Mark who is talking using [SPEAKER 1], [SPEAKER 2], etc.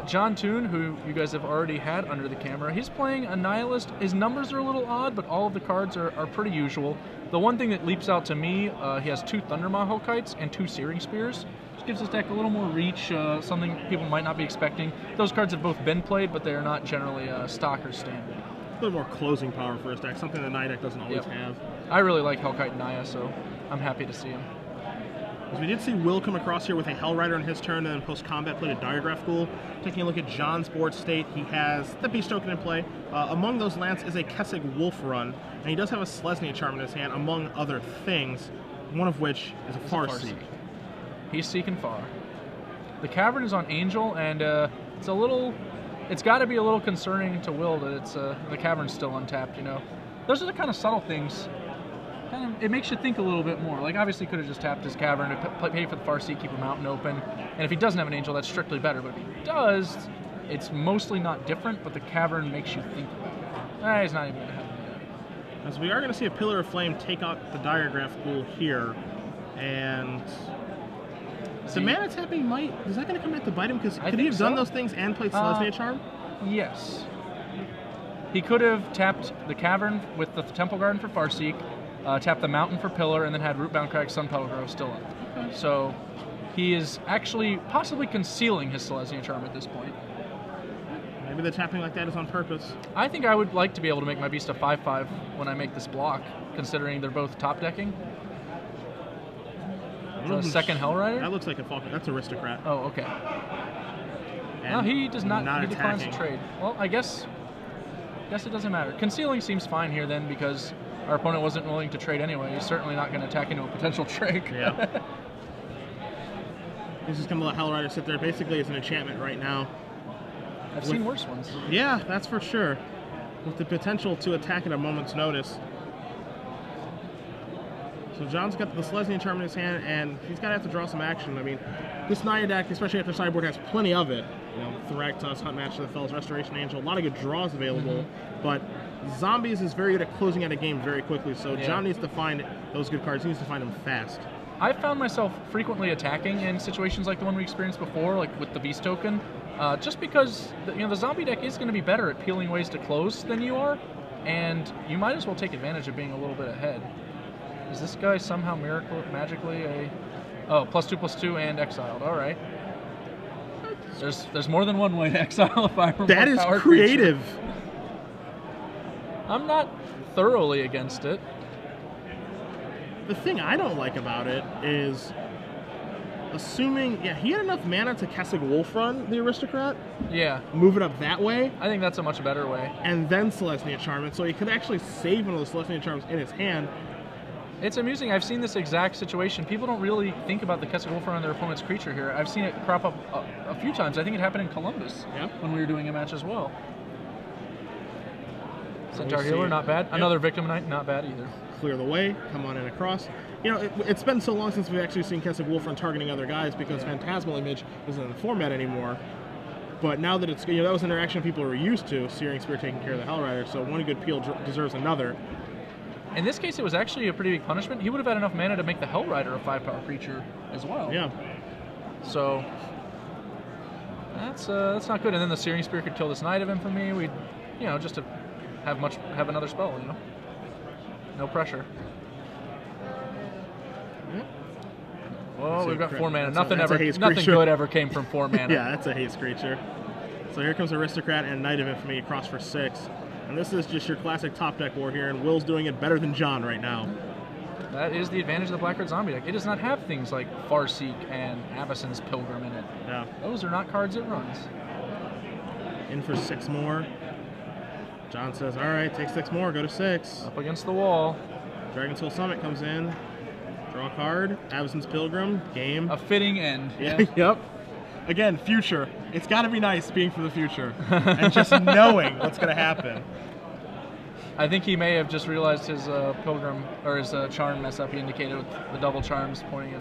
[SPEAKER 1] John Toone, who you guys have already had under the camera, he's playing a Nihilist. His numbers are a little odd, but all of the cards are pretty usual. The one thing that leaps out to me, he has 2 Thundermaw Kites and 2 Searing Spears. Which gives his deck a little more reach, something people might not be expecting. Those cards have both been played, but they are not generally stock or standard.
[SPEAKER 2] A little more closing power for his deck, something the Nine deck doesn't always have.
[SPEAKER 1] I really like Hellkite Naya, so I'm happy to see him.
[SPEAKER 2] As we did see Will come across here with a Hellrider in his turn, and then post-combat played a Diregraph Ghoul. Taking a look at John's board state, he has the Beast Token in play. Among those lands is a Kessig Wolf Run, and he does have a Selesnya Charm in his hand, among other things, one of which is a Farseek.
[SPEAKER 1] He's seeking far. The Cavern is on Angel, and it's got to be a little concerning to Will that the Cavern's still untapped, you know. Those are the kind of subtle things. It makes you think a little bit more. Like, obviously, he could have just tapped his Cavern to pay for the Farseek, keep him out and open. And if he doesn't have an Angel, that's strictly better. But if he does, it's mostly not different, but the Cavern makes you think about it. He's not even going to have it yet.
[SPEAKER 2] As we are going to see a Pillar of Flame take out the Diregraph Ghoul here. And the mana tapping is that going to come back to bite him? Because could he have done those things and played Selesnya Charm?
[SPEAKER 1] Yes. He could have tapped the Cavern with the Temple Garden for Farseek, tapped the Mountain for Pillar, and then had Rootbound Crag, Sunpetal Grove still up. Okay. So he is actually possibly concealing his Selesnya Charm at this point.
[SPEAKER 2] Maybe the tapping like that is on purpose.
[SPEAKER 1] I think I would like to be able to make my Beast a 5/5 when I make this block, considering they're both top decking. Second Hellrider?
[SPEAKER 2] That looks like a Falcon. That's Aristocrat.
[SPEAKER 1] Oh, okay. No, he does not. He declines to trade. Well, I guess it doesn't matter. Concealing seems fine here then, because our opponent wasn't willing to trade anyway. He's certainly not going to attack into a potential trade.
[SPEAKER 2] Yeah. He's just going to let Hellrider sit there. Basically, it's an enchantment right now.
[SPEAKER 1] I've seen worse ones.
[SPEAKER 2] Yeah, that's for sure. With the potential to attack at a moment's notice. So John's got the Selesnya Charm in his hand, and he's got to have to draw some action. I mean, this Naya deck, especially after sideboard, has plenty of it. You know, Thragtusk, Hunt Master of the Fells, Restoration Angel, a lot of good draws available. But Zombies is very good at closing out a game very quickly, so John needs to find those good cards. He needs to find them fast.
[SPEAKER 1] I found myself frequently attacking in situations like the one we experienced before, like with the Beast Token, just because the Zombie deck is going to be better at peeling ways to close than you are, and you might as well take advantage of being a little bit ahead. Is this guy somehow magically a... Oh, +2/+2 and exiled. All right. There's more than one way to exile a Firebolt.
[SPEAKER 2] That is creative.
[SPEAKER 1] I'm not thoroughly against it.
[SPEAKER 2] The thing I don't like about it is assuming, he had enough mana to Kessig Wolf Run the Aristocrat.
[SPEAKER 1] Yeah.
[SPEAKER 2] Move it up that way.
[SPEAKER 1] I think that's a much better way.
[SPEAKER 2] And then Selesnya Charm. And so he could actually save one of those Selesnya Charms in his hand.
[SPEAKER 1] It's amusing. I've seen this exact situation. People don't really think about the Kessig Wolf Run on their opponent's creature here. I've seen it crop up a few times. I think it happened in Columbus when we were doing a match as well. Centaur Healer, not bad. Another Victim Knight, not bad either.
[SPEAKER 2] Clear the way, come on in across. You know, it's been so long since we've actually seen Kessig Wolf Run targeting other guys because Phantasmal Image isn't in the format anymore. But now that it's, that was an interaction people were used to, Searing Spear taking care of the Hellrider, so one good peel deserves another.
[SPEAKER 1] In this case, it was actually a pretty big punishment. He would have had enough mana to make the Hellrider a 5-power creature as well.
[SPEAKER 2] Yeah.
[SPEAKER 1] So that's not good. And then the Searing Spear could kill this Knight of Infamy. We'd, just to have another spell. No pressure. Whoa, we've got 4 mana. Nothing good ever came from 4 mana.
[SPEAKER 2] Yeah, that's a haste creature. So here comes Aristocrat and Knight of Infamy across for 6. And this is just your classic top deck war here, and Will's doing it better than John right now.
[SPEAKER 1] That is the advantage of the Black-Red Zombie deck. It does not have things like Farseek and Abyssin's Pilgrim in it.
[SPEAKER 2] Yeah.
[SPEAKER 1] Those are not cards it runs.
[SPEAKER 2] In for 6 more. John says, all right, take 6 more, go to 6.
[SPEAKER 1] Up against the wall.
[SPEAKER 2] Dragon Soul Summit comes in. Draw a card. Abyssin's Pilgrim. Game.
[SPEAKER 1] A fitting end.
[SPEAKER 2] Yeah. Yep. Again, future. It's got to be nice being for the future and just knowing what's going to happen.
[SPEAKER 1] I think he may have just realized his Pilgrim or his Charm mess up. He indicated with the double charms pointing at